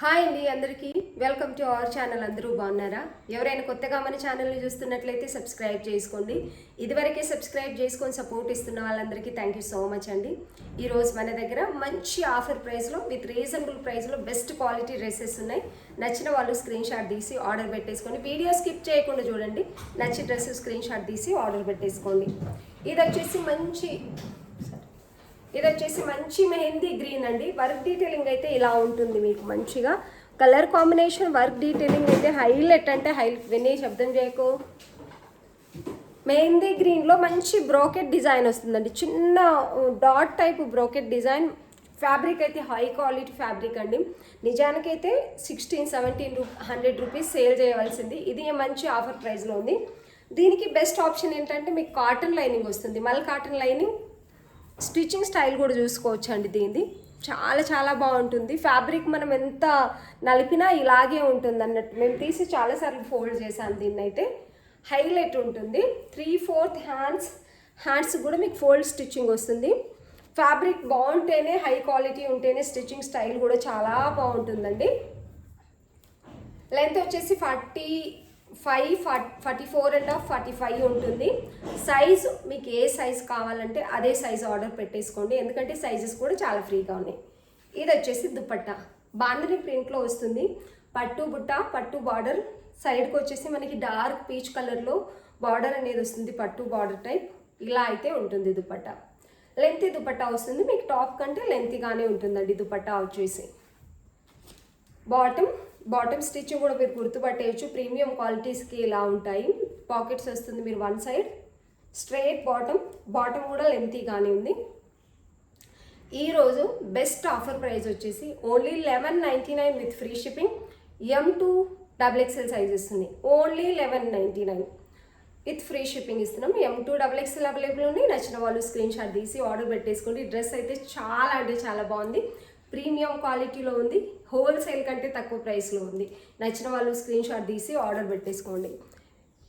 Hi అండి అందరికీ welcome to our channel. అందరూ బాగున్నారా? ఎవరైనా కొత్తగా మన ఛానల్ని చూస్తున్నట్లయితే సబ్స్క్రైబ్ చేసుకోండి. ఇదివరకే సబ్స్క్రైబ్ చేసుకొని సపోర్ట్ ఇస్తున్న వాళ్ళందరికీ థ్యాంక్ యూ సో మచ్ అండి. ఈరోజు మన దగ్గర మంచి ఆఫర్ ప్రైస్లో విత్ రీజనబుల్ ప్రైస్లో బెస్ట్ క్వాలిటీ డ్రెస్సెస్ ఉన్నాయి. నచ్చిన వాళ్ళు స్క్రీన్ షాట్ తీసి ఆర్డర్ పెట్టేసుకోండి. వీడియో స్కిప్ చేయకుండా చూడండి. నచ్చిన డ్రెస్ స్క్రీన్ షాట్ తీసి ఆర్డర్ పెట్టేసుకోండి. ఇది వచ్చేసి మంచి మెహందీ గ్రీన్ అండి. వర్క్ డీటెయిలింగ్ అయితే ఇలా ఉంటుంది. మీకు మంచిగా కలర్ కాంబినేషన్ వర్క్ డీటెయిలింగ్ అయితే హైలైట్ అంటే వినే శబ్దం చేయకు. మెహందీ గ్రీన్లో మంచి బ్రోకెట్ డిజైన్ వస్తుందండి. చిన్న dot type brocade design. Fabric అయితే హై క్వాలిటీ ఫ్యాబ్రిక్ అండి. నిజానికైతే 1600-1700 రూపీస్ సేల్ చేయవలసింది. ఇది మంచి ఆఫర్ ప్రైస్లో ఉంది. దీనికి బెస్ట్ ఆప్షన్ ఏంటంటే మీకు కాటన్ లైనింగ్ వస్తుంది. మళ్ళీ కాటన్ లైనింగ్ స్టిచ్చింగ్ స్టైల్ కూడా చూసుకోవచ్చు అండి. దీనిది చాలా చాలా బాగుంటుంది. ఫ్యాబ్రిక్ మనం ఎంత నలిపినా ఇలాగే ఉంటుంది అన్నట్టు. మేము తీసి చాలాసార్లు ఫోల్డ్ చేశాను. దీన్ని అయితే హైలైట్ ఉంటుంది. 3/4 హ్యాండ్స్ కూడా మీకు ఫోల్డ్ స్టిచ్చింగ్ వస్తుంది. ఫ్యాబ్రిక్ బాగుంటేనే, హై క్వాలిటీ ఉంటేనే స్టిచ్చింగ్ స్టైల్ కూడా చాలా బాగుంటుందండి. లెంత్ వచ్చేసి 44.5 ఉంటుంది. సైజు మీకు ఏ సైజు కావాలంటే అదే సైజు ఆర్డర్ పెట్టేసుకోండి. ఎందుకంటే సైజెస్ కూడా చాలా ఫ్రీగా ఉన్నాయి. ఇది వచ్చేసి దుపట్టా బాందిని ప్రింట్లో వస్తుంది. పట్టు బుట్ట, పట్టు బార్డర్. సైడ్కి వచ్చేసి మనకి డార్క్ పీచ్ కలర్లో బార్డర్ అనేది వస్తుంది. పట్టు బార్డర్ టైప్ ఇలా అయితే ఉంటుంది దుపట్టా. లెంతీ దుపట్టా వస్తుంది. మీకు టాప్ కంటే లెంతీగానే ఉంటుందండి దుపట్టా వచ్చేసి. బాటమ్ స్టిచ్ కూడా మీరు గుర్తుపట్టేయచ్చు. ప్రీమియం క్వాలిటీస్కి ఇలా ఉంటాయి. పాకెట్స్ వస్తుంది. మీరు వన్ సైడ్ స్ట్రైట్ బాటమ్ కూడా లెంతీగానే ఉంది. ఈరోజు బెస్ట్ ఆఫర్ ప్రైస్ వచ్చేసి only 1199 with free shipping. M2 XXL size ఇస్తుంది. ఓన్లీ 1199 విత్ ఫ్రీ షిప్పింగ్ ఇస్తున్నాం. M2 XXL అవైలబుల్ ఉంది. నచ్చిన వాళ్ళు స్క్రీన్ షాట్ తీసి ఆర్డర్ పెట్టేసుకోండి. డ్రెస్ అయితే చాలా అంటే చాలా బాగుంది. ప్రీమియం క్వాలిటీలో ఉంది. హోల్సేల్ కంటే తక్కువ ప్రైస్లో ఉంది. నచ్చిన వాళ్ళు స్క్రీన్ షాట్ తీసి ఆర్డర్ పెట్టేసుకోండి.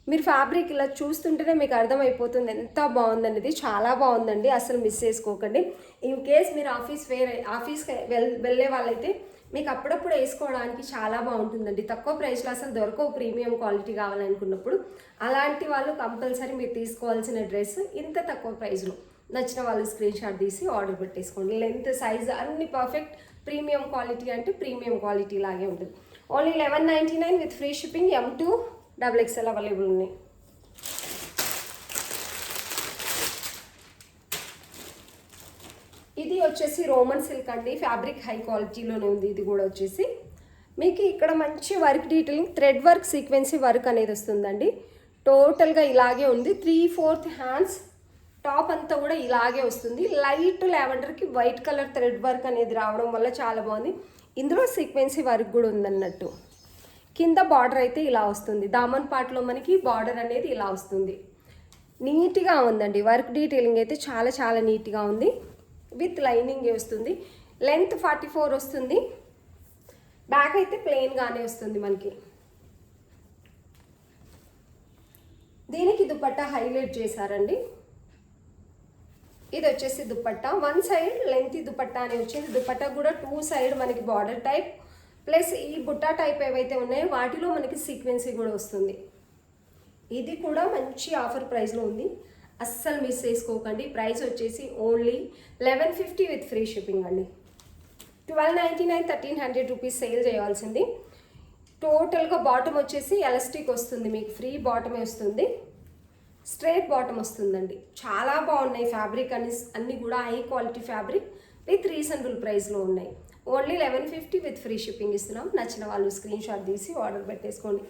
మీరు ఫ్యాబ్రిక్ ఇలా చూస్తుంటేనే మీకు అర్థమైపోతుంది ఎంత బాగుందనేది. చాలా బాగుందండి. అసలు మిస్ చేసుకోకండి. ఇన్ కేస్ మీరు ఆఫీస్కి వెళ్ళే వాళ్ళైతే మీకు అప్పుడప్పుడు వేసుకోవడానికి చాలా బాగుంటుందండి. తక్కువ ప్రైస్లో అసలు దొరకవు ప్రీమియం క్వాలిటీ కావాలనుకున్నప్పుడు. అలాంటి వాళ్ళు కంపల్సరీ మీరు తీసుకోవాల్సిన డ్రెస్ ఇంత తక్కువ ప్రైస్లో. నచ్చిన వాళ్ళు స్క్రీన్ షాట్ తీసి ఆర్డర్ పెట్టేసుకోండి. లెంత్ సైజ్ అన్ని పర్ఫెక్ట్. ప్రీమియం క్వాలిటీ అంటే ప్రీమియం క్వాలిటీ లాగే ఉంటుంది. Only 1199 with free shipping. M2 XXL available ఉన్నాయి. ఇది వచ్చేసి రోమన్ సిల్క్ అండి. ఫ్యాబ్రిక్ హై క్వాలిటీలోనే ఉంది. ఇది కూడా వచ్చేసి మీకు ఇక్కడ మంచి work detailing, thread work, sequence work అనేది వస్తుందండి. టోటల్గా ఇలాగే ఉంది. 3/4 హ్యాండ్స్. టాప్ అంతా కూడా ఇలాగే వస్తుంది. లైట్ లావెండర్కి వైట్ కలర్ థ్రెడ్ వర్క్ అనేది రావడం వల్ల చాలా బాగుంది. ఇందులో సీక్వెన్సీ వర్క్ కూడా ఉందన్నట్టు. కింద బార్డర్ అయితే ఇలా వస్తుంది. దామన్ పార్ట్లో మనకి బార్డర్ అనేది ఇలా వస్తుంది. నీట్గా ఉందండి. వర్క్ డీటెయిలింగ్ అయితే చాలా చాలా నీట్గా ఉంది. విత్ లైనింగ్ వస్తుంది. లెంత్ 44 వస్తుంది. బ్యాక్ అయితే ప్లెయిన్గానే వస్తుంది మనకి. దీనికి దుపట్టా హైలైట్ చేశారండి. ఇది వచ్చేసి dupatta. One side lengthy dupatta అని వచ్చింది. దుపట్టా కూడా 2 సైడ్ మనకి బార్డర్ టైప్ ప్లస్ ఈ బుట్టా టైప్ ఏవైతే ఉన్నాయో వాటిలో మనకి సీక్వెన్సీ కూడా వస్తుంది. ఇది కూడా మంచి ఆఫర్ ప్రైస్లో ఉంది. అస్సలు మిస్ చేసుకోకండి. ప్రైస్ వచ్చేసి ఓన్లీ 1150 విత్ ఫ్రీ షిప్పింగ్ అండి. 1299 1300 రూపీస్ సేల్ చేయాల్సింది. టోటల్గా బాటమ్ వచ్చేసి ఎలాస్టిక్ వస్తుంది. మీకు ఫ్రీ బాటమే వస్తుంది. స్ట్రైట్ బాటమ్ వస్తుందండి. చాలా బాగున్నాయి. ఫ్యాబ్రిక్ అన్నీ కూడా high quality fabric with reasonable ప్రైస్లో ఉన్నాయి. ఓన్లీ 1150 విత్ ఫ్రీ షిప్పింగ్ ఇస్తున్నాం. నచ్చిన వాళ్ళు స్క్రీన్ షాట్ తీసి ఆర్డర్ పెట్టేసుకోండి.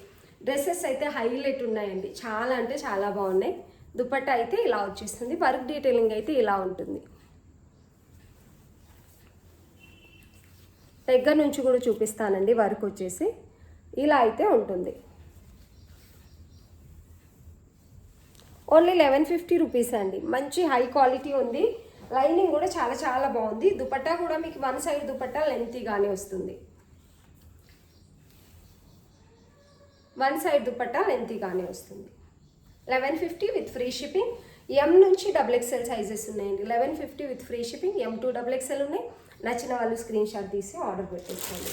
డ్రెస్సెస్ అయితే హైలైట్ ఉన్నాయండి. చాలా అంటే చాలా బాగున్నాయి. దుపట్టా అయితే ఇలా వచ్చేస్తుంది. వర్క్ డీటెయిలింగ్ అయితే ఇలా ఉంటుంది. దగ్గర నుంచి కూడా చూపిస్తానండి. వర్క్ వచ్చేసి ఇలా అయితే ఉంటుంది. ఓన్లీ 1150 రూపీస్ అండి. మంచి హై క్వాలిటీ ఉంది. లైనింగ్ కూడా చాలా చాలా బాగుంది. దుపట్టా కూడా మీకు వన్ సైడ్ దుపట్టా లెంతీగానే వస్తుంది. వన్ సైడ్ దుపట్టా లెంతీగానే వస్తుంది. 1150 విత్ ఫ్రీ షిప్పింగ్. M నుంచి XXL సైజెస్ ఉన్నాయండి. 1150 with free shipping. M2 XXL ఉన్నాయి. నచ్చిన వాళ్ళు స్క్రీన్ షాట్ తీసి ఆర్డర్ పెట్టేసుకోండి.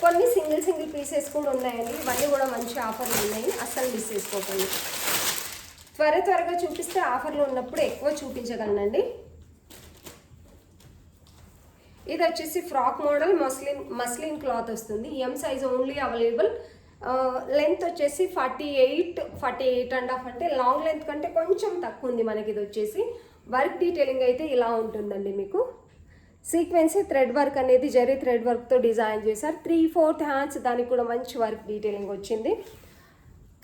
కొన్ని సింగిల్ పీసెస్ కూడా ఉన్నాయండి. ఇవన్నీ కూడా మంచి ఆఫర్లు ఉన్నాయి, అస్సలు మిస్ చేసుకోకండి. త్వరగా చూపిస్తే ఆఫర్లు ఉన్నప్పుడు ఎక్కువ చూపించగలనండి. ఇది వచ్చేసి ఫ్రాక్ మోడల్ మస్లిన్ క్లాత్ వస్తుంది. M size only available. Length వచ్చేసి 48.5 అంటే లాంగ్ లెంత్ కంటే కొంచెం తక్కువ ఉంది మనకి. ఇది వచ్చేసి వర్క్ డీటెయిలింగ్ అయితే ఇలా ఉంటుందండి. మీకు సీక్వెన్సీ థ్రెడ్ వర్క్ అనేది జరీ థ్రెడ్ వర్క్తో డిజైన్ చేశారు. 3/4 హ్యాండ్స్, దానికి కూడా మంచి వర్క్ డీటెయిలింగ్ వచ్చింది.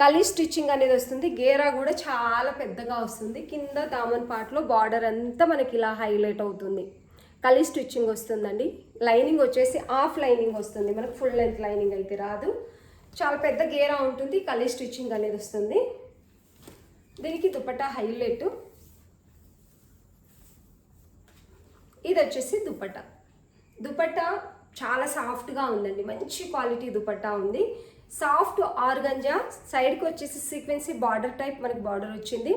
కలీ స్టిచ్చింగ్ అనేది వస్తుంది. గేరా కూడా చాలా పెద్దగా వస్తుంది. కింద దామన్ పార్ట్లో బార్డర్ అంతా మనకి ఇలా హైలైట్ అవుతుంది. కలీ స్టిచ్చింగ్ వస్తుందండి. లైనింగ్ వచ్చేసి హాఫ్ లైనింగ్ వస్తుంది, మనకు ఫుల్ లెంత్ లైనింగ్ అయితే రాదు. చాలా పెద్ద గేరా ఉంటుంది. కలీ స్టిచ్చింగ్ అనేది వస్తుంది. దీనికి దుపట్టా హైలైట్. ఇది వచ్చేసి దుపట్టా చాలా సాఫ్ట్గా ఉందండి. మంచి క్వాలిటీ దుపట్టా ఉంది. సాఫ్ట్ ఆర్గంజా, సైడ్కి వచ్చేసి సీక్వెన్సీ బార్డర్ టైప్ మనకి బార్డర్ వచ్చింది.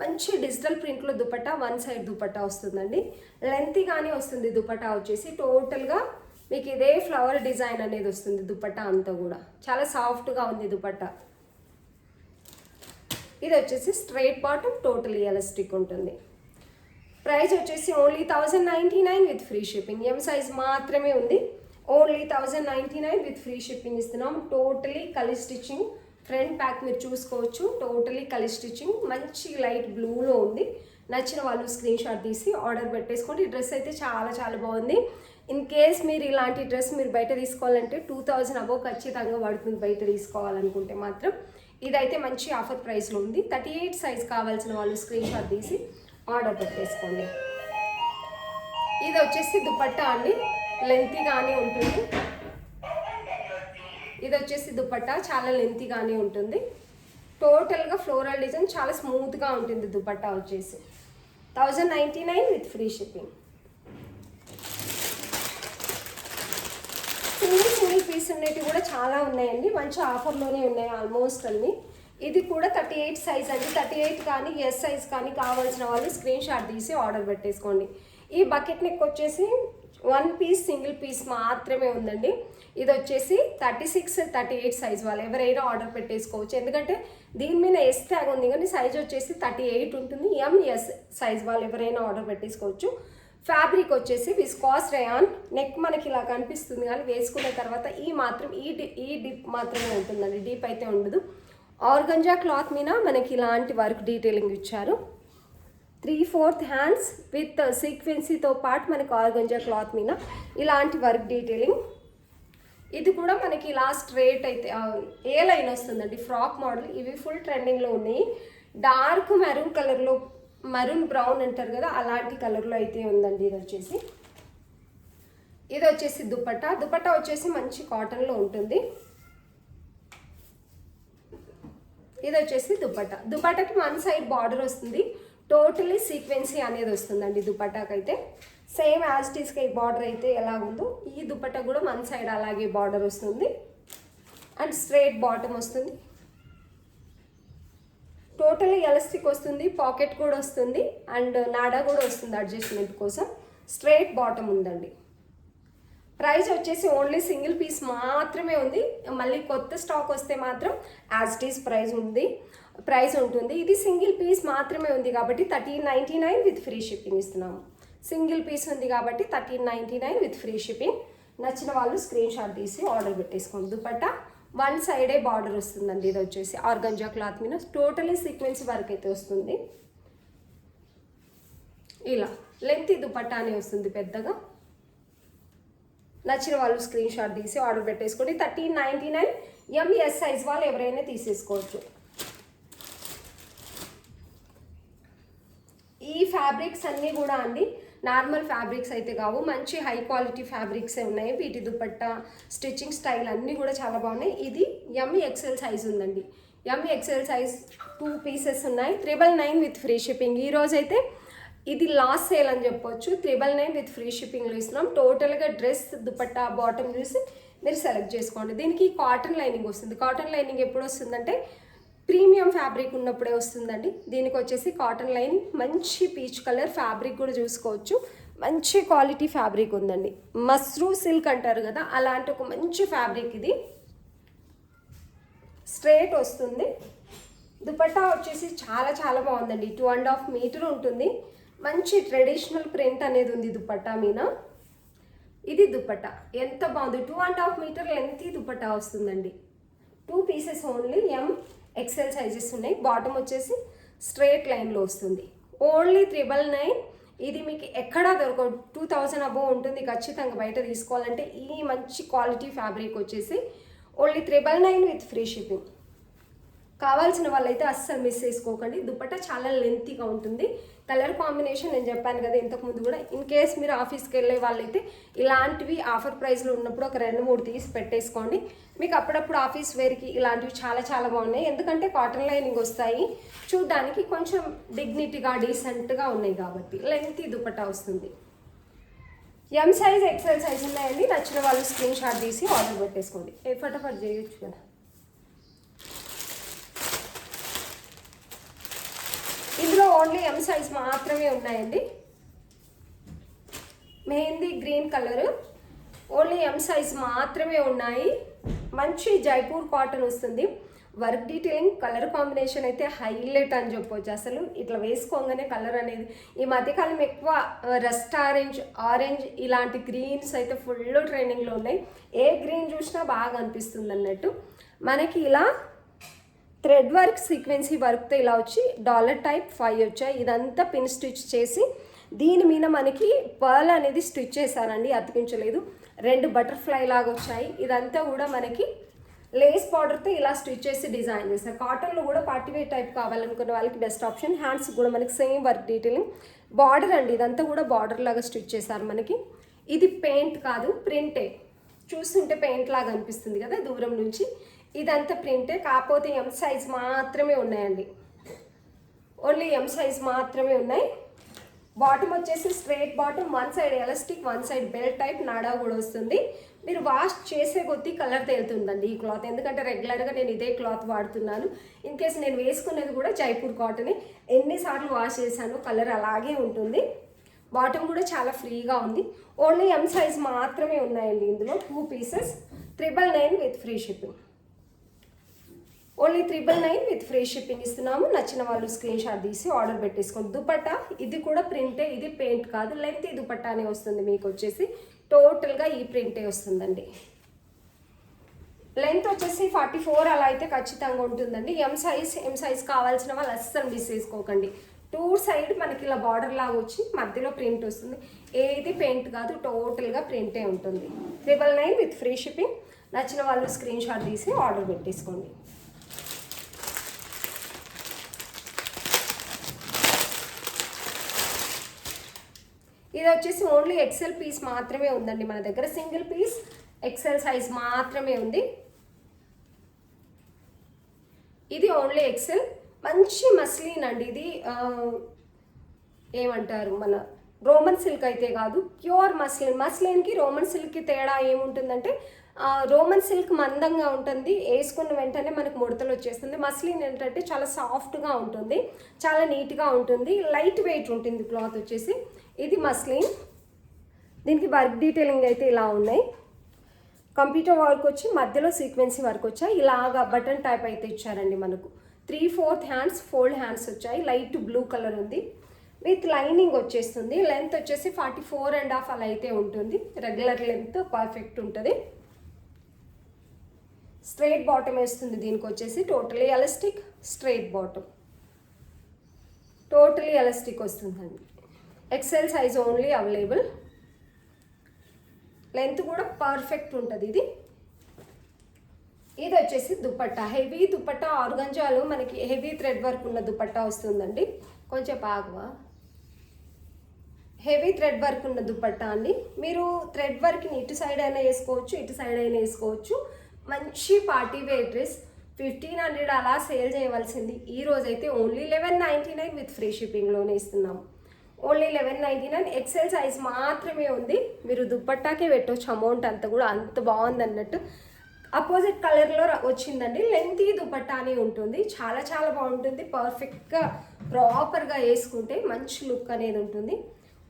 మంచి డిజిటల్ ప్రింట్లో దుపట్టా, వన్ సైడ్ దుపట్టా వస్తుందండి. లెంతీగానే వస్తుంది దుపట్టా వచ్చేసి. టోటల్గా మీకు ఇదే ఫ్లవర్ డిజైన్ అనేది వస్తుంది దుపట్టా అంతా కూడా. చాలా సాఫ్ట్గా ఉంది దుపట్టా. ఇది వచ్చేసి స్ట్రైట్ బాటమ్, టోటల్ ఎలాస్టిక్ ఉంటుంది. ప్రైస్ వచ్చేసి only 1099 with free shipping. M size మాత్రమే ఉంది. ఓన్లీ 1099 విత్ ఫ్రీ షిప్పింగ్ ఇస్తున్నాం. టోటలీ కలీ స్టిచ్చింగ్. ఫ్రంట్ ప్యాక్ మీరు చూసుకోవచ్చు. టోటలీ కలీ స్టిచ్చింగ్. మంచి లైట్ బ్లూలో ఉంది. నచ్చిన వాళ్ళు స్క్రీన్ షాట్ తీసి ఆర్డర్ పెట్టేసుకోండి. ఈ డ్రెస్ అయితే చాలా బాగుంది. ఇన్ కేస్ మీరు ఇలాంటి డ్రెస్ మీరు బయట తీసుకోవాలంటే 2000 అబోవ్ ఖచ్చితంగా పడుతుంది బయట తీసుకోవాలనుకుంటే మాత్రం. ఇదైతే మంచి ఆఫర్ ప్రైస్లో ఉంది. 38 సైజ్ కావాల్సిన వాళ్ళు స్క్రీన్ షాట్ తీసి ఆర్డర్ పెట్టేసుకోండి. ఇది వచ్చేసి దుపట్టా అండి, లెంతీగానే ఉంటుంది. ఇది వచ్చేసి దుపట్టా చాలా లెంతీగానే ఉంటుంది. టోటల్గా ఫ్లోరల్ డిజైన్ చాలా స్మూత్గా ఉంటుంది. దుపట్టా వచ్చేసి 1099 with free shipping. Single piece ఉండేవి కూడా చాలా ఉన్నాయండి. మంచి ఆఫర్లోనే ఉన్నాయి ఆల్మోస్ట్ అన్ని. ఇది కూడా 38 సైజ్ అండి. 38 కానీ ఎస్ సైజ్ కానీ కావాల్సిన వాళ్ళు స్క్రీన్ షాట్ తీసి ఆర్డర్ పెట్టేసుకోండి. ఈ బకెట్ నెక్ వచ్చేసి 1 పీస్ సింగిల్ పీస్ మాత్రమే ఉందండి. ఇది వచ్చేసి 36, 38 సైజ్ వాళ్ళు ఎవరైనా ఆర్డర్ పెట్టేసుకోవచ్చు. ఎందుకంటే దీని మీద ఎస్ ట్యాగ్ ఉంది కానీ సైజ్ వచ్చేసి 38 ఉంటుంది. ఎంఎస్ సైజ్ వాళ్ళు ఎవరైనా ఆర్డర్ పెట్టేసుకోవచ్చు. ఫ్యాబ్రిక్ వచ్చేసి విస్కాస్ రేయాన్. నెక్ మనకి ఇలా కనిపిస్తుంది కానీ వేసుకున్న తర్వాత ఈ డిప్ మాత్రమే ఉంటుందండి. డీప్ అయితే ఉండదు. ఆర్గంజా క్లాత్ మీద మనకి ఇలాంటి వర్క్ డీటెయిలింగ్ ఇచ్చారు. 3/4 హ్యాండ్స్ విత్ సీక్వెన్సీతో పాటు మనకి ఆర్గంజా క్లాత్ మీద ఇలాంటి వర్క్ డీటెయిలింగ్. ఇది కూడా మనకి ఇలా స్ట్రేట్ అయితే ఏ లైన్ వస్తుందండి. Frock model. ఇవి ఫుల్ ట్రెండింగ్లో ఉన్నాయి. డార్క్ మెరూన్ కలర్లో, మెరూన్ బ్రౌన్ అంటారు కదా, అలాంటి కలర్లో అయితే ఉందండి. ఇది వచ్చేసి దుపట్టా వచ్చేసి మంచి కాటన్లో ఉంటుంది. ఇది వచ్చేసి దుపట్టాకి వన్ సైడ్ బార్డర్ వస్తుంది. టోటలీ సీక్వెన్సీ అనేది వస్తుందండి దుపట్టాకి అయితే. సేమ్ యాజ్ ఇట్ ఈస్గా ఈ బార్డర్ అయితే ఎలా ఉందో ఈ దుపట్టా కూడా వన్ సైడ్ అలాగే బార్డర్ వస్తుంది. అండ్ స్ట్రైట్ బాటమ్ వస్తుంది. టోటలీ ఎలాస్టిక్ వస్తుంది. పాకెట్ కూడా వస్తుంది. అండ్ నాడా కూడా వస్తుంది అడ్జస్ట్మెంట్ కోసం. స్ట్రైట్ బాటమ్ ఉందండి. ప్రైస్ వచ్చేసి ఓన్లీ సింగిల్ పీస్ మాత్రమే ఉంది. మళ్ళీ కొత్త స్టాక్ వస్తే మాత్రం యాజ్ ఇట్ ఈస్ ప్రైస్ ఉంటుంది. ఇది సింగిల్ పీస్ మాత్రమే ఉంది కాబట్టి 1399 విత్ ఫ్రీ షిప్పింగ్ ఇస్తున్నాము. సింగిల్ పీస్ ఉంది కాబట్టి 1399 విత్ ఫ్రీ షిప్పింగ్. నచ్చిన వాళ్ళు స్క్రీన్ షాట్ తీసి ఆర్డర్ పెట్టేసుకోండి. దుపట్టా వన్ సైడే బార్డర్ వస్తుందండి. ఇది వచ్చేసి ఆర్గంజా క్లాత్ మీద టోటలీ సీక్వెన్స్ వర్క్ అయితే వస్తుంది. ఇలా లెంత్ దుపట్టా అని వస్తుంది పెద్దగా. నచ్చిన వాళ్ళు స్క్రీన్ షాట్ తీసి ఆర్డర్ పెట్టేసుకోండి. 1399 ఎంఎస్ సైజ్ వాళ్ళు ఎవరైనా తీసేసుకోవచ్చు. ఈ ఫ్యాబ్రిక్స్ అన్నీ కూడా అండి నార్మల్ ఫ్యాబ్రిక్స్ అయితే కావు, మంచి హై క్వాలిటీ ఫ్యాబ్రిక్సే ఉన్నాయి. వీటి దుపట్టా స్టిచ్చింగ్ స్టైల్ అన్నీ కూడా చాలా బాగున్నాయి. ఇది ఎంఎక్స్ఎల్ సైజ్ ఉందండి. ఎంఎక్స్ఎల్ సైజ్ 2 పీసెస్ ఉన్నాయి. 999 విత్ ఫ్రీ షిప్పింగ్. ఈరోజైతే ఇది లాస్ట్ సేల్ అని చెప్పొచ్చు. 999 విత్ ఫ్రీ షిప్పింగ్లో ఇస్తున్నాం. టోటల్గా డ్రెస్ దుపట్టా బాటమ్ చూసి మీరు సెలెక్ట్ చేసుకోండి. దీనికి కాటన్ లైనింగ్ వస్తుంది. కాటన్ లైనింగ్ ఎప్పుడు వస్తుందంటే ప్రీమియం ఫ్యాబ్రిక్ ఉన్నప్పుడే వస్తుందండి. దీనికి వచ్చేసి కాటన్ లైనింగ్ మంచి పీచ్ కలర్ ఫ్యాబ్రిక్ కూడా చూసుకోవచ్చు. మంచి క్వాలిటీ ఫ్యాబ్రిక్ ఉందండి. మస్రూ సిల్క్ అంటారు కదా, అలాంటి ఒక మంచి ఫ్యాబ్రిక్ ఇది. స్ట్రేట్ వస్తుంది. దుపట్టా వచ్చేసి చాలా చాలా బాగుందండి. 2.5 మీటర్ ఉంటుంది. మంచి ట్రెడిషనల్ ప్రింట్ అనేది ఉంది దుపట్టా మీద. ఇది దుపట్టా ఎంత బాగుంది. 2.5 మీటర్ లెంత్ దుపట్టా వస్తుందండి. 2 పీసెస్ ఓన్లీ. XL సైజెస్ ఉన్నాయి. బాటమ్ వచ్చేసి స్ట్రేట్ లైన్లో వస్తుంది. ఓన్లీ 999. ఇది మీకు ఎక్కడా దొరకదు. 2000 అబోవ్ ఉంటుంది ఖచ్చితంగా బయట తీసుకోవాలంటే. ఈ మంచి క్వాలిటీ ఫ్యాబ్రిక్ వచ్చేసి ఓన్లీ 999 విత్ ఫ్రీ షిప్పింగ్. కావాల్సిన వాళ్ళైతే అస్సలు మిస్ చేసుకోకండి. దుపట్టా చాలా లెంతీగా ఉంటుంది. కలర్ కాంబినేషన్ నేను చెప్పాను కదా ఇంతకుముందు కూడా. ఇన్ కేస్ మీరు ఆఫీస్కి వెళ్ళే వాళ్ళైతే ఇలాంటివి ఆఫర్ ప్రైస్లో ఉన్నప్పుడు ఒక 2-3 తీసి పెట్టేసుకోండి. మీకు అప్పుడప్పుడు ఆఫీస్ వేర్కి ఇలాంటివి చాలా చాలా బాగున్నాయి. ఎందుకంటే కాటన్ లైనింగ్ వస్తాయి, చూడ్డానికి కొంచెం డిగ్నిటీగా డీసెంట్గా ఉన్నాయి కాబట్టి. లెంతీ దుపట్టా వస్తుంది. M సైజ్ XL సైజ్ ఉన్నాయండి. నచ్చిన వాళ్ళు స్క్రీన్ షాట్ తీసి ఆర్డర్ పెట్టేసుకోండి. ఫటాఫట్ చేయొచ్చు కదా. ఇందులో ఓన్లీ M సైజ్ మాత్రమే ఉన్నాయండి. Mehndi green colour only M size మాత్రమే ఉన్నాయి. మంచి జైపూర్ కాటన్ వస్తుంది. వర్క్ డీటెయిలింగ్ కలర్ కాంబినేషన్ అయితే హైలైట్ అని చెప్పొచ్చు. అసలు ఇట్లా వేసుకోగానే కలర్ అనేది ఈ మధ్యకాలం ఎక్కువ రస్ట్ ఆరెంజ్ ఇలాంటి గ్రీన్స్ అయితే ఫుల్ ట్రెండింగ్లో ఉన్నాయి. ఏ గ్రీన్ చూసినా బాగా అనిపిస్తుంది అన్నట్టు. మనకి ఇలా థ్రెడ్ వర్క్ సీక్వెన్సీ వర్క్తో ఇలా వచ్చి డాలర్ టైప్ 5 వచ్చాయి. ఇదంతా పిన్ స్టిచ్ చేసి దీని మీద మనకి పర్ల్ అనేది స్టిచ్ చేశారండి, అతికించలేదు. 2 బటర్ఫ్లై లాగా వచ్చాయి. ఇదంతా కూడా మనకి లేస్ బార్డర్తో ఇలా స్టిచ్ చేసి డిజైన్ చేశారు. కాటన్లో కూడా పార్టీవేర్ టైప్ కావాలనుకున్న వాళ్ళకి బెస్ట్ ఆప్షన్. హ్యాండ్స్ కూడా మనకి సేమ్ వర్క్ డీటెయిలింగ్. బార్డర్ అండి, ఇదంతా కూడా బార్డర్ లాగా స్టిచ్ చేశారు మనకి. ఇది పెయింట్ కాదు, ప్రింటే. చూస్తుంటే పెయింట్ లాగా అనిపిస్తుంది కదా దూరం నుంచి. ఇదంతా ప్రింటే, కాకపోతే M సైజ్ మాత్రమే ఉన్నాయండి. ఓన్లీ M సైజ్ మాత్రమే ఉన్నాయి. బాటమ్ వచ్చేసి straight bottom, 1 side elastic, 1 side belt type నాడా కూడా వస్తుంది. మీరు వాష్ చేసే కొద్దీ కలర్ తేలుతుందండి ఈ క్లాత్. ఎందుకంటే రెగ్యులర్గా నేను ఇదే క్లాత్ వాడుతున్నాను. ఇన్ కేస్ నేను వేసుకునేది కూడా జైపూర్ కాటనే. ఎన్నిసార్లు వాష్ చేశాను కలర్ అలాగే ఉంటుంది. బాటమ్ కూడా చాలా ఫ్రీగా ఉంది. ఓన్లీ M సైజ్ మాత్రమే ఉన్నాయండి. ఇందులో 2 pieces 999 with free shipping. Only 999 with free shipping ఇస్తున్నాము. నచ్చిన వాళ్ళు స్క్రీన్ షాట్ తీసి ఆర్డర్ పెట్టేసుకోండి. దుపట్టా ఇది కూడా ప్రింటే, ఇది పెయింట్ కాదు, లెంత్ దుపట్టానే వస్తుంది. మీకు వచ్చేసి టోటల్గా ఈ ప్రింటే వస్తుందండి. లెంత్ వచ్చేసి 44 అలా అయితే ఖచ్చితంగా ఉంటుందండి. M సైజ్ కావాల్సిన వాళ్ళు అస్సలు మిస్ చేసుకోకండి. 2 సైడ్ మనకి ఇలా బార్డర్ లాగా వచ్చి మధ్యలో ప్రింట్ వస్తుంది. ఏది పెయింట్ కాదు, టోటల్గా ప్రింటే ఉంటుంది. 999 విత్ ఫ్రీ షిప్పింగ్. నచ్చిన వాళ్ళు స్క్రీన్ షాట్ తీసి ఆర్డర్ పెట్టేసుకోండి. ఇది వచ్చేసి ఓన్లీ XL పీస్ మాత్రమే ఉందండి మన దగ్గర. సింగిల్ పీస్ XL సైజ్ మాత్రమే ఉంది. ఇది ఓన్లీ XL. మంచి మస్లిన్ అండి ఇది. ఏమంటారు, మన రోమన్ సిల్క్ అయితే కాదు, ప్యూర్ మస్లిన్. మస్లిన్కి రోమన్ సిల్క్కి తేడా ఏముంటుందంటే రోమన్ సిల్క్ మందంగా ఉంటుంది, వేసుకున్న వెంటనే మనకు ముడతలు వచ్చేస్తుంది. మస్లిన్ ఏంటంటే చాలా సాఫ్ట్గా ఉంటుంది, చాలా నీట్గా ఉంటుంది, లైట్ వెయిట్ ఉంటుంది క్లాత్ వచ్చేసి. ఇది మస్లిన్. దీనికి వర్క్ డీటెయిలింగ్ అయితే ఇలా ఉన్నాయి. కంప్యూటర్ వర్క్ వచ్చి మధ్యలో సీక్వెన్సీ వర్క్ వచ్చాయి. ఇలాగా బటన్ టైప్ అయితే ఇచ్చారండి మనకు. 3/4 హ్యాండ్స్, ఫోల్డ్ హ్యాండ్స్ వచ్చాయి. లైట్ బ్లూ కలర్ ఉంది. విత్ లైనింగ్ వచ్చేస్తుంది. లెంత్ వచ్చేసి 44.5 అలా అయితే ఉంటుంది. రెగ్యులర్ లెంత్ పర్ఫెక్ట్ ఉంటుంది. స్ట్రైట్ బాటమ్ వేస్తుంది దీనికి వచ్చేసి. Totally elastic straight bottom, totally elastic వస్తుందండి. XL size only available. Length కూడా పర్ఫెక్ట్ ఉంటుంది. ఇది వచ్చేసి దుపట్టా, హెవీ దుపట్టా. ఆర్గంజాలు మనకి హెవీ థ్రెడ్ వర్క్ ఉన్న దుపట్టా వస్తుందండి. కొంచెం బాగా హెవీ థ్రెడ్ వర్క్ ఉన్న దుపట్టా అండి. మీరు థ్రెడ్ వర్క్ని ఇటు సైడ్ అయినా వేసుకోవచ్చు, ఇటు సైడ్ అయినా వేసుకోవచ్చు. మంచి పార్టీ వేర్ డ్రెస్. 1500 అలా సేల్ చేయవలసింది. ఈ రోజైతే ఓన్లీ 1199 విత్ ఫ్రీ షిప్పింగ్లోనే ఇస్తున్నాము. ఓన్లీ 1199. XL సైజ్ మాత్రమే ఉంది. మీరు దుపట్టాకే పెట్టవచ్చు అమౌంట్ అంతా కూడా. అంత బాగుంది అన్నట్టు. అపోజిట్ కలర్లో వచ్చిందండి. లెంతీ దుపట్టానే ఉంటుంది. చాలా చాలా బాగుంటుంది. పర్ఫెక్ట్గా ప్రాపర్గా వేసుకుంటే మంచి లుక్ అనేది ఉంటుంది.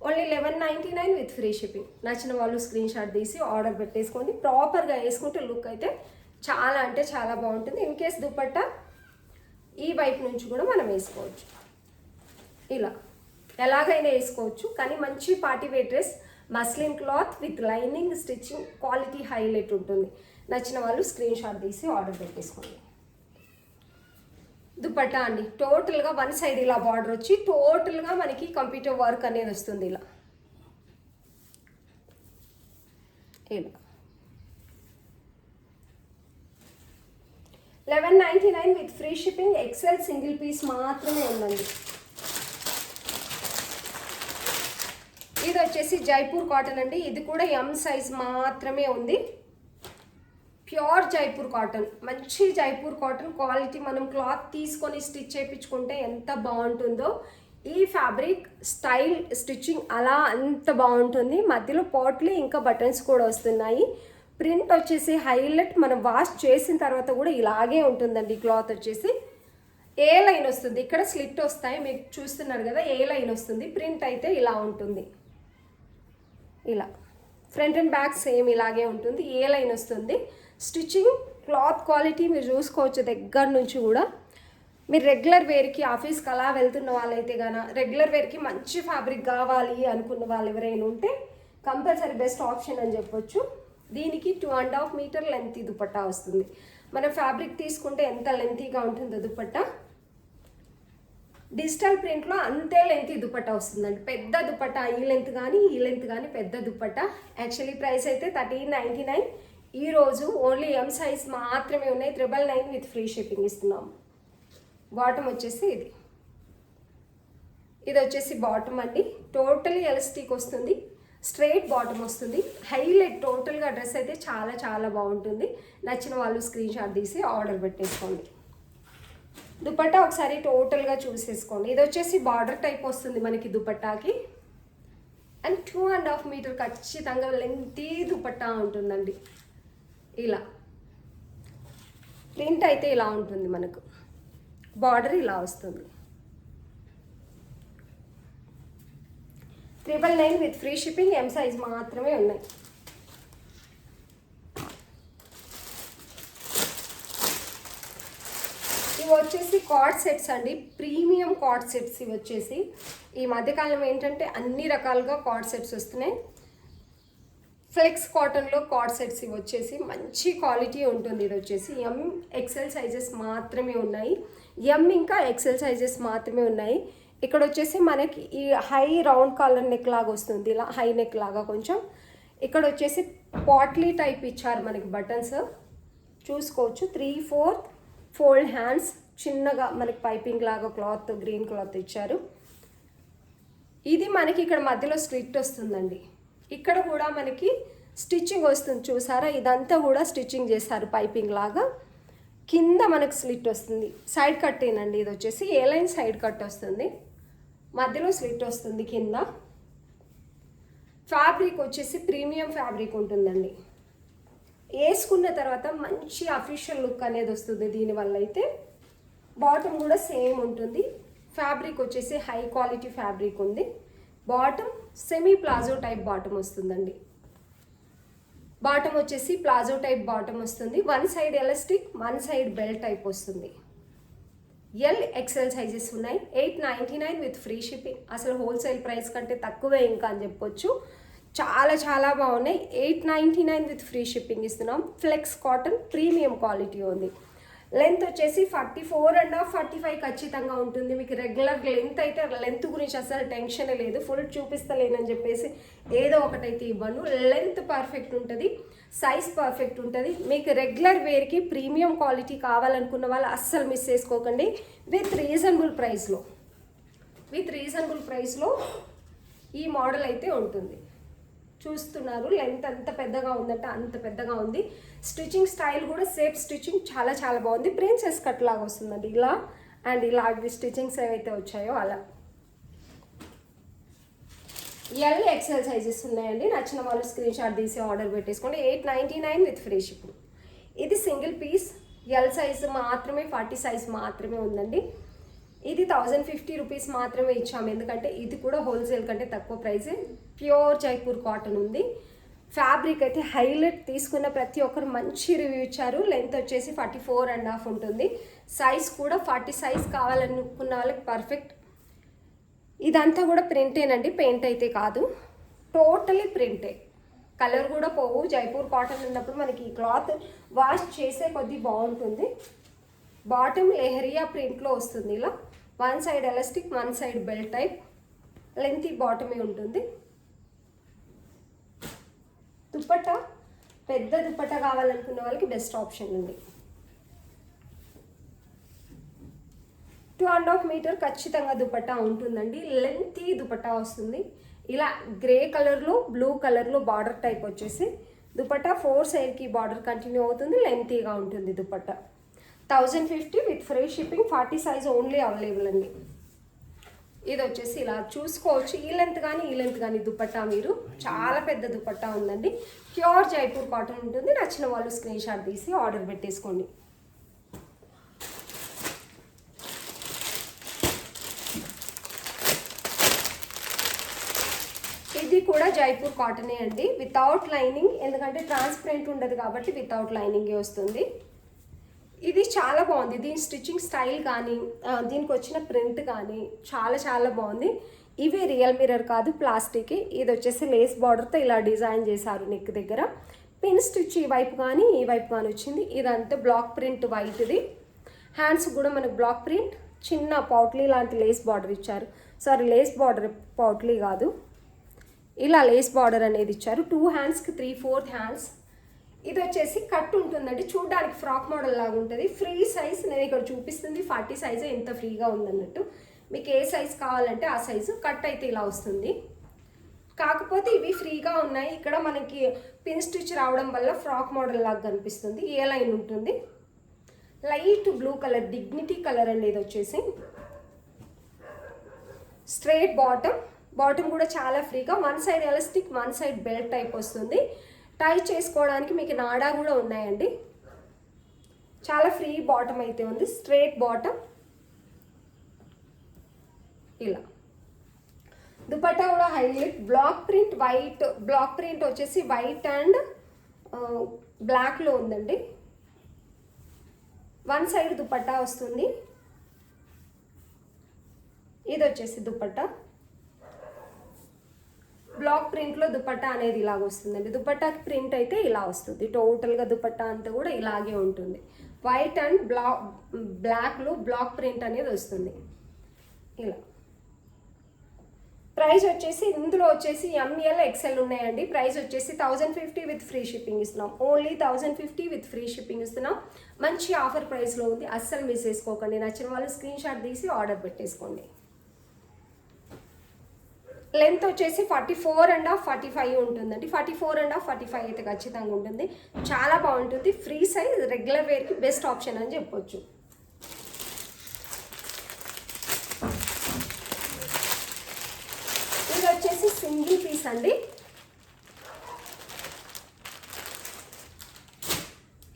Only 1199 with free shipping. నచ్చిన వాళ్ళు స్క్రీన్ షాట్ తీసి ఆర్డర్ పెట్టేసుకోండి. ప్రాపర్గా వేసుకుంటే లుక్ అయితే చాలా అంటే చాలా బాగుంటుంది. ఇన్ కేస్ దుపట్టా ఈ వైపు నుంచి కూడా మనం వేసుకోవచ్చు, ఇలా ఎలాగైనా వేసుకోవచ్చు. కానీ మంచి party wear dress, muslin cloth with lining, stitching quality highlight ఉంటుంది. నచ్చిన వాళ్ళు స్క్రీన్ షాట్ తీసి ఆర్డర్ పెట్టేసుకోండి. దుపట్టా అండి టోటల్గా వన్ సైడ్ ఇలా బార్డర్ వచ్చి టోటల్గా మనకి కంప్యూటర్ వర్క్ అనేది వస్తుంది. ఇలా 1199 with free shipping. XL single piece మాత్రమే ఉందండి. ఇది వచ్చేసి జైపూర్ కాటన్ అండి. ఇది కూడా ఎం సైజ్ మాత్రమే ఉంది. ప్యూర్ జైపూర్ కాటన్, మంచి జైపూర్ కాటన్ క్వాలిటీ. మనం క్లాత్ తీసుకొని స్టిచ్ చేయించుకుంటే ఎంత బాగుంటుందో, ఈ ఫ్యాబ్రిక్ స్టైల్ స్టిచ్చింగ్ అలా అంత బాగుంటుంది. మధ్యలో పాట్లీ ఇంకా బటన్స్ కూడా వస్తున్నాయి. ప్రింట్ వచ్చేసి హైలైట్. మనం వాష్ చేసిన తర్వాత కూడా ఇలాగే ఉంటుందండి. క్లాత్ వచ్చేసి ఏ లైన్ వస్తుంది, ఇక్కడ స్లిట్ వస్తాయి మీకు చూస్తున్నారు కదా, ఏ లైన్ వస్తుంది. ప్రింట్ అయితే ఇలా ఉంటుంది. ఇలా ఫ్రంట్ అండ్ బ్యాక్ సేమ్ ఇలాగే ఉంటుంది. ఏ లైన్ వస్తుంది. స్టిచ్చింగ్ క్లాత్ క్వాలిటీ మీరు చూసుకోవచ్చు దగ్గర నుంచి కూడా. మీరు రెగ్యులర్ వేర్కి ఆఫీస్కి అలా వెళ్తున్న వాళ్ళైతే గాన, రెగ్యులర్ వేర్కి మంచి ఫ్యాబ్రిక్ కావాలి అనుకున్న వాళ్ళు ఎవరైనా ఉంటే కంపల్సరీ బెస్ట్ ఆప్షన్ అని చెప్పొచ్చు. దీనికి 2.5 మీటర్ లెంత్ దుపట్టా వస్తుంది. మనం ఫ్యాబ్రిక్ తీసుకుంటే ఎంత లెంతీగా ఉంటుందో దుపట్టా, డిజిటల్ ప్రింట్లో అంతే లెంత్ దుపట్టా వస్తుందండి. పెద్ద దుపట్టా, ఈ లెంత్ కానీ పెద్ద దుపట్టా. యాక్చువల్లీ ప్రైస్ అయితే 1399. ఈరోజు ఓన్లీ ఎం సైజ్ మాత్రమే ఉన్నాయి. 999 విత్ ఫ్రీ షిప్పింగ్ ఇస్తున్నాము. బాటమ్ వచ్చేసి ఇది వచ్చేసి బాటమ్ అండి. టోటలీ ఎలాస్టిక్ వస్తుంది, స్ట్రైట్ బాటమ్ వస్తుంది. హైలైట్ టోటల్గా డ్రెస్ అయితే చాలా చాలా బాగుంటుంది. నచ్చిన వాళ్ళు స్క్రీన్ షాట్ తీసి ఆర్డర్ పెట్టేసుకోండి. దుపట్టా ఒకసారి టోటల్గా చూసేసుకోండి. ఇది వచ్చేసి బార్డర్ టైప్ వస్తుంది మనకి దుపట్టాకి. అండ్ 2.5 మీటర్ ఖచ్చితంగా లెంతీ దుపట్టా ఉంటుందండి. ఇలా ప్రింట్ అయితే ఇలా ఉంటుంది. మనకు బార్డర్ ఇలా వస్తుంది. 999 with free shipping. M size మాత్రమే ఉన్నాయి. ఇవి వచ్చేసి కార్డ్ సెట్స్ అండి, ప్రీమియం కార్డ్ సెట్స్. ఇవి వచ్చేసి ఈ మధ్యకాలం ఏంటంటే అన్ని రకాలుగా కార్డ్ సెట్స్ వస్తున్నాయి. ఫ్లెక్స్ కాటన్లో కార్డ్ సెట్స్ ఇవి వచ్చేసి మంచి క్వాలిటీ ఉంటుంది. ఇది వచ్చేసి ఎం ఎక్సెల్ సైజెస్ మాత్రమే ఉన్నాయి. ఎం ఇంకా ఎక్సెల్ సైజెస్ మాత్రమే ఉన్నాయి. ఇక్కడ వచ్చేసి మనకి ఈ హై రౌండ్ కాలర్ నెక్ లాగా వస్తుంది, ఇలా హై నెక్ లాగా కొంచెం. ఇక్కడ వచ్చేసి పాట్లీ టైప్ ఇచ్చారు మనకి బటన్స్ చూసుకోవచ్చు. 3/4 ఫోల్డ్ హ్యాండ్స్, చిన్నగా మనకి పైపింగ్ లాగా క్లాత్, గ్రీన్ క్లాత్ ఇచ్చారు. ఇది మనకి ఇక్కడ మధ్యలో స్లిట్ వస్తుందండి. ఇక్కడ కూడా మనకి స్టిచ్చింగ్ వస్తుంది చూసారా, ఇదంతా కూడా స్టిచ్చింగ్ చేస్తారు పైపింగ్ లాగా. కింద మనకు స్లిట్ వస్తుంది. సైడ్ కట్టేనండి. ఇది వచ్చేసి ఏ లైన్ సైడ్ కట్ వస్తుంది, మధ్యలో స్లిట్ వస్తుంది కింద. ఫ్యాబ్రిక్ వచ్చేసి ప్రీమియం ఫ్యాబ్రిక్ ఉంటుందండి. వేసుకున్న తర్వాత మంచి అఫీషియల్ లుక్ అనేది వస్తుంది దీనివల్ల అయితే. బాటమ్ కూడా సేమ్ ఉంటుంది. ఫ్యాబ్రిక్ వచ్చేసి హై క్వాలిటీ ఫ్యాబ్రిక్ ఉంది. Bottom semi palazzo type bottom వస్తుందండి. బాటమ్ వచ్చేసి ప్లాజో టైప్ బాటమ్ వస్తుంది. One side elastic, one side belt type వస్తుంది. ఎల్ ఎక్సెల్ సైజెస్ ఉన్నాయి. 899 విత్ ఫ్రీ షిప్పింగ్. అసలు హోల్సేల్ ప్రైస్ కంటే తక్కువే ఇంకా అని చెప్పొచ్చు. చాలా చాలా బాగున్నాయి. 899 విత్ ఫ్రీ షిప్పింగ్ ఇస్తున్నాం. ఫ్లెక్స్ కాటన్ ప్రీమియం క్వాలిటీ ఉంది. లెంత్ వచ్చేసి 44.5 45 ఖచ్చితంగా ఉంటుంది. మీకు రెగ్యులర్ లెంత్ అయితే లెంత్ గురించి అసలు టెన్షన్ లేదు. ఫుల్ చూపిస్తలేనని చెప్పేసి ఏదో ఒకటైతే ఇవ్వను. లెంత్ పర్ఫెక్ట్ ఉంటుంది, సైజ్ పర్ఫెక్ట్ ఉంటుంది. మీకు రెగ్యులర్ వేర్కి ప్రీమియం క్వాలిటీ కావాలనుకున్న వాళ్ళు అస్సలు మిస్ చేసుకోకండి. విత్ రీజనబుల్ ప్రైస్లో ఈ మోడల్ అయితే ఉంటుంది. చూస్తున్నారు లెంత్ అంత పెద్దగా ఉందంటే అంత పెద్దగా ఉంది. స్టిచ్చింగ్ స్టైల్ కూడా సేఫ్ స్టిచ్చింగ్ చాలా చాలా బాగుంది. ప్రిన్సెస్ కట్ లాగా వస్తుందండి ఇలా. అండ్ ఇలాంటి స్టిచ్చింగ్స్ ఏవైతే వచ్చాయో అలా. ఎల్ ఎక్సెల్ సైజెస్ ఉన్నాయండి. నచ్చిన వాళ్ళు స్క్రీన్ షాట్ తీసి ఆర్డర్ పెట్టేసుకోండి. 899 విత్ ఫ్రీ షిప్పింగ్. ఇది సింగిల్ పీస్. ఎల్ సైజ్ మాత్రమే, 40 సైజ్ మాత్రమే ఉందండి. ఇది 1050 రూపీస్ మాత్రమే ఇచ్చాము, ఎందుకంటే ఇది కూడా హోల్సేల్ కంటే తక్కువ ప్రైజే. ప్యూర్ జైపూర్ కాటన్ ఉంది. ఫ్యాబ్రిక్ అయితే హైలైట్, తీసుకున్న ప్రతి ఒక్కరు మంచి రివ్యూ ఇచ్చారు. లెంత్ వచ్చేసి 44.5 ఉంటుంది. సైజ్ కూడా 40 సైజ్ కావాలనుకున్న వాళ్ళకి పర్ఫెక్ట్. ఇదంతా కూడా ప్రింటేనండి, పెయింట్ అయితే కాదు, టోటలీ ప్రింటే. కలర్ కూడా పోవు. జైపూర్ కాటన్ ఉన్నప్పుడు మనకి ఈ క్లాత్ వాష్ చేసే కొద్దీ బాగుంటుంది. బాటమ్ లెహరియా ప్రింట్లో వస్తుంది. ఇలా one side elastic, one side belt type, lengthy బాటమే ఉంటుంది. దుపట్టా పెద్ద దుపట్టా కావాలనుకున్న వాళ్ళకి బెస్ట్ ఆప్షన్ ఉంది. 2.5 మీటర్ ఖచ్చితంగా దుపట్టా ఉంటుందండి. లెంతీ దుపట్టా వస్తుంది. ఇలా గ్రే కలర్లో బ్లూ కలర్లో బార్డర్ టైప్ వచ్చేసి దుపట్టా 4 సైడ్కి బార్డర్ కంటిన్యూ అవుతుంది. లెంతీగా ఉంటుంది dupatta. 1050 with free shipping. 40 size only available అండి. ఇది వచ్చేసి ఇలా చూసుకోవచ్చు. ఈ లెంత్ కానీ దుపట్టా మీరు చాలా పెద్ద దుపట్టా ఉందండి. ప్యూర్ జైపూర్ కాటన్ ఉంటుంది. నచ్చిన వాళ్ళు స్క్రీన్ షాట్ తీసి ఆర్డర్ పెట్టేసుకోండి. ఇది కూడా జైపూర్ కాటనే అండి, వితౌట్ లైనింగ్. ఎందుకంటే ట్రాన్స్పరెంట్ ఉండదు కాబట్టి వితౌట్ లైనింగే వస్తుంది. ఇది చాలా బాగుంది. దీని స్టిచ్చింగ్ స్టైల్ కానీ దీనికి వచ్చిన ప్రింట్ కానీ చాలా చాలా బాగుంది. ఇవి రియల్ మిర్రర్ కాదు, ప్లాస్టిక్. ఇది వచ్చేసి లేస్ బార్డర్తో ఇలా డిజైన్ చేశారు నెక్ దగ్గర. పిన్ స్టిచ్ ఈ వైపు కానీ ఈ వైపు కానీ వచ్చింది. ఇదంతా బ్లాక్ ప్రింట్ వైట్ది. హ్యాండ్స్ కూడా మనకు బ్లాక్ ప్రింట్, చిన్న పౌట్లీ లాంటి లేస్ బార్డర్ ఇచ్చారు. సారీ, లేస్ బార్డర్, పౌట్లీ కాదు. ఇలా లేస్ బార్డర్ అనేది ఇచ్చారు. 2 హ్యాండ్స్కి 3/4 హ్యాండ్స్. ఇది వచ్చేసి కట్ ఉంటుందండి, చూడడానికి ఫ్రాక్ మోడల్ లాగా ఉంటుంది. ఫ్రీ సైజ్ నేను ఇక్కడ చూపిస్తుంది 40 సైజే, ఎంత ఫ్రీగా ఉందన్నట్టు. మీకు ఏ సైజ్ కావాలంటే ఆ సైజు. కట్ అయితే ఇలా వస్తుంది. కాకపోతే ఇవి ఫ్రీగా ఉన్నాయి. ఇక్కడ మనకి పిన్ స్టిచ్ రావడం వల్ల ఫ్రాక్ మోడల్ లాగా కనిపిస్తుంది. ఏ లైన్ ఉంటుంది. Light blue colour, dignity colour అండి. ఇది వచ్చేసి స్ట్రైట్ బాటమ్. బాటమ్ కూడా చాలా ఫ్రీగా, one side elastic, one side belt type వస్తుంది. టై చేసుకోవడానికి మీకు నాడా కూడా ఉన్నాయండి. చాలా ఫ్రీ బాటమ్ అయితే ఉంది. Straight bottom. ఇలా దుపట్టా కూడా highlight, black print white. Black print వచ్చేసి వైట్ అండ్ బ్లాక్లో ఉందండి. వన్ సైడ్ దుపట్టా వస్తుంది. ఇది వచ్చేసి దుపట్టా. బ్లాక్ ప్రింట్లో దుపట్టా అనేది ఇలాగ వస్తుందండి. దుపట్టాకి ప్రింట్ అయితే ఇలా వస్తుంది. టోటల్గా దుపట్టా అంతా కూడా ఇలాగే ఉంటుంది. వైట్ అండ్ బ్లాక్లో బ్లాక్ ప్రింట్ అనేది వస్తుంది. ఇలా ప్రైస్ వచ్చేసి ఇందులో వచ్చేసి ML XL ఉన్నాయండి. ప్రైస్ వచ్చేసి 1050 విత్ ఫ్రీ షిప్పింగ్ ఇస్తున్నాం. ఓన్లీ 1050 విత్ ఫ్రీ షిప్పింగ్ ఇస్తున్నాం. మంచి ఆఫర్ ప్రైస్లో ఉంది, అస్సలు మిస్ చేసుకోకండి. నచ్చిన వాళ్ళు స్క్రీన్ షాట్ తీసి ఆర్డర్ పెట్టేసుకోండి. లెంత్ వచ్చేసి 44.5 45 ఉంటుందండి. 44.5 45 అయితే ఖచ్చితంగా ఉంటుంది. చాలా బాగుంటుంది. ఫ్రీ సైజ్, రెగ్యులర్ వేర్కి బెస్ట్ ఆప్షన్ అని చెప్పొచ్చు. ఇది వచ్చేసి సింగిల్ పీస్ అండి.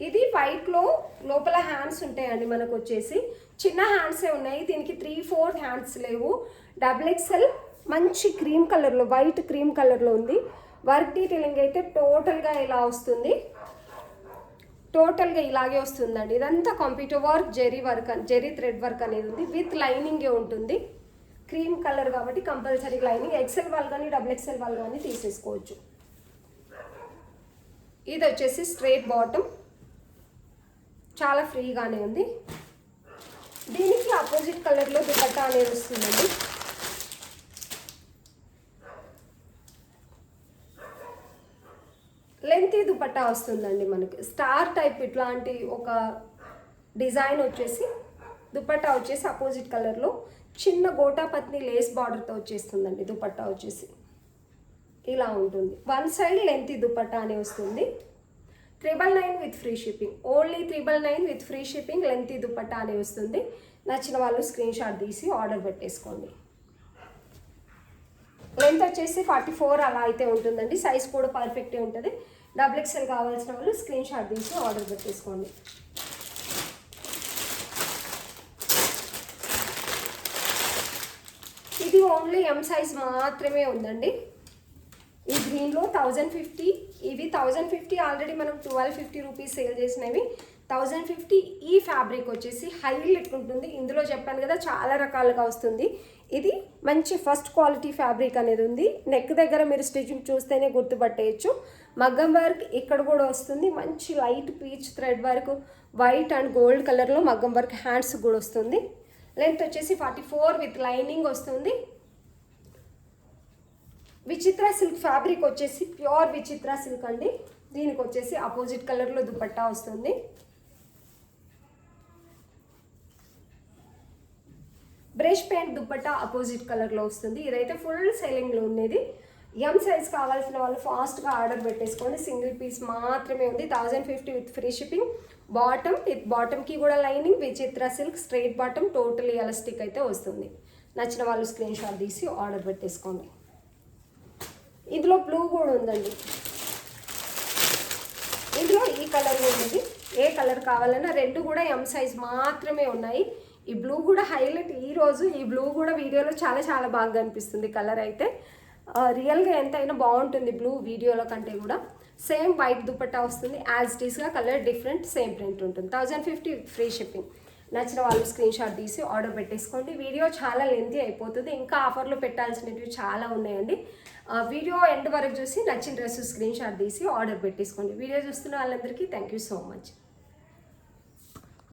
ఇది వైట్లో లోపల హ్యాండ్స్ ఉంటాయండి. మనకు వచ్చేసి చిన్న హ్యాండ్సే ఉన్నాయి. దీనికి 3/4 హ్యాండ్స్ లేవు. XXL మంచి క్రీమ్ కలర్లో, వైట్ క్రీమ్ కలర్లో ఉంది. వర్క్ డీటెయిలింగ్ అయితే టోటల్గా ఇలా వస్తుంది. టోటల్గా ఇలాగే వస్తుందండి. ఇదంతా computer work, zari thread work అనేది ఉంది. విత్ లైనింగే ఉంటుంది. క్రీమ్ కలర్ కాబట్టి కంపల్సరీ లైనింగ్. XL వాళ్ళు కానీ XXL వాళ్ళు కానీ తీసేసుకోవచ్చు. ఇది వచ్చేసి స్ట్రైట్ బాటమ్, చాలా ఫ్రీగానే ఉంది. దీనికి ఆపోజిట్ కలర్లో దుపట్టా అనేది వస్తుందండి. లెంతీ దుపట్టా వస్తుందండి. మనకి స్టార్ టైప్ ఇట్లాంటి ఒక డిజైన్ వచ్చేసి దుపట్టా వచ్చేసి అపోజిట్ కలర్లో చిన్న గోటాపత్ని లేస్ బార్డర్తో వచ్చేస్తుందండి. దుపట్టా వచ్చేసి ఇలా ఉంటుంది. వన్ సైడ్ లెంతీ దుపట్టా అనే వస్తుంది. 999 with free shipping. Only 999 with free shipping. Lengthy dupatta అనే వస్తుంది. నచ్చిన వాళ్ళు స్క్రీన్ షాట్ తీసి ఆర్డర్ పెట్టేసుకోండి. లెంత్ వచ్చేసి 44 అలా అయితే ఉంటుందండి. సైజ్ కూడా పర్ఫెక్టే ఉంటుంది. XXL కావాల్సిన వాళ్ళు స్క్రీన్ షాట్ తీసి ఆర్డర్ పెట్టేసుకోండి. ఓన్లీ ఎం సైజ్ మాత్రమే ఉందండి. ఈ గ్రీన్లో 1050, ఇవి 1050 ఆల్రెడీ మనం 1250 రూపీస్ సేల్ చేసినవి. 1050 ఈ ఫ్యాబ్రిక్ వచ్చేసి హైలైట్ ఉంటుంది. ఇందులో చెప్పాను కదా చాలా రకాలుగా వస్తుంది. ఇది మంచి ఫస్ట్ క్వాలిటీ ఫ్యాబ్రిక్ అనేది ఉంది. నెక్ దగ్గర మీరు స్టిచ్చింగ్ చూస్తేనే గుర్తుపట్టేయచ్చు. మగ్గం వర్క్ ఇక్కడ కూడా వస్తుంది. మంచి light peach thread work, white and gold కలర్లో మగ్గం వర్క్ హ్యాండ్స్ కూడా వస్తుంది. లెంత్ వచ్చేసి 44 విత్ లైనింగ్ వస్తుంది. విచిత్ర సిల్క్ ఫ్యాబ్రిక్ వచ్చేసి ప్యూర్ విచిత్ర సిల్క్ అండి. దీనికి వచ్చేసి ఆపోజిట్ కలర్లో దుపట్టా వస్తుంది. బ్రష్ పెయింట్ దుపట్టా ఆపోజిట్ కలర్లో వస్తుంది. ఇదైతే ఫుల్ సెల్లింగ్లో ఉండేది. ఎం సైజ్ కావాల్సిన వాళ్ళు ఫాస్ట్గా ఆర్డర్ పెట్టేసుకోండి. సింగిల్ పీస్ మాత్రమే ఉంది. 1050 with free shipping. Bottom with బాటమ్కి కూడా lining, Vichitra silk straight bottom, totally elastic అయితే వస్తుంది. నచ్చిన వాళ్ళు స్క్రీన్ షాట్ తీసి ఆర్డర్ పెట్టేసుకోండి. ఇందులో బ్లూ కూడా ఉందండి. ఇందులో ఈ కలర్ ఉంది. ఏ కలర్ కావాలన్నా రెండు కూడా ఎం సైజ్ మాత్రమే ఉన్నాయి. ఈ బ్లూ కూడా హైలైట్. ఈరోజు ఈ బ్లూ కూడా వీడియోలో చాలా చాలా బాగా కనిపిస్తుంది. కలర్ అయితే రియల్గా ఎంతైనా బాగుంటుంది బ్లూ వీడియోలో కంటే కూడా. సేమ్ వైట్ దుపట్టా వస్తుంది. యాజ్ ఇట్ ఈస్గా కలర్ డిఫరెంట్, సేమ్ ప్రింట్ ఉంటుంది. 1050 ఫ్రీ షిప్పింగ్. నచ్చిన వాళ్ళు స్క్రీన్ షాట్ తీసి ఆర్డర్ పెట్టేసుకోండి. వీడియో చాలా లెంతీ అయిపోతుంది. ఇంకా ఆఫర్లో పెట్టాల్సినవి చాలా ఉన్నాయండి. వీడియో ఎండ్ వరకు చూసి నచ్చిన డ్రెస్ స్క్రీన్ షాట్ తీసి ఆర్డర్ పెట్టేసుకోండి. వీడియో చూస్తున్న వాళ్ళందరికీ థ్యాంక్ యూ సో మచ్.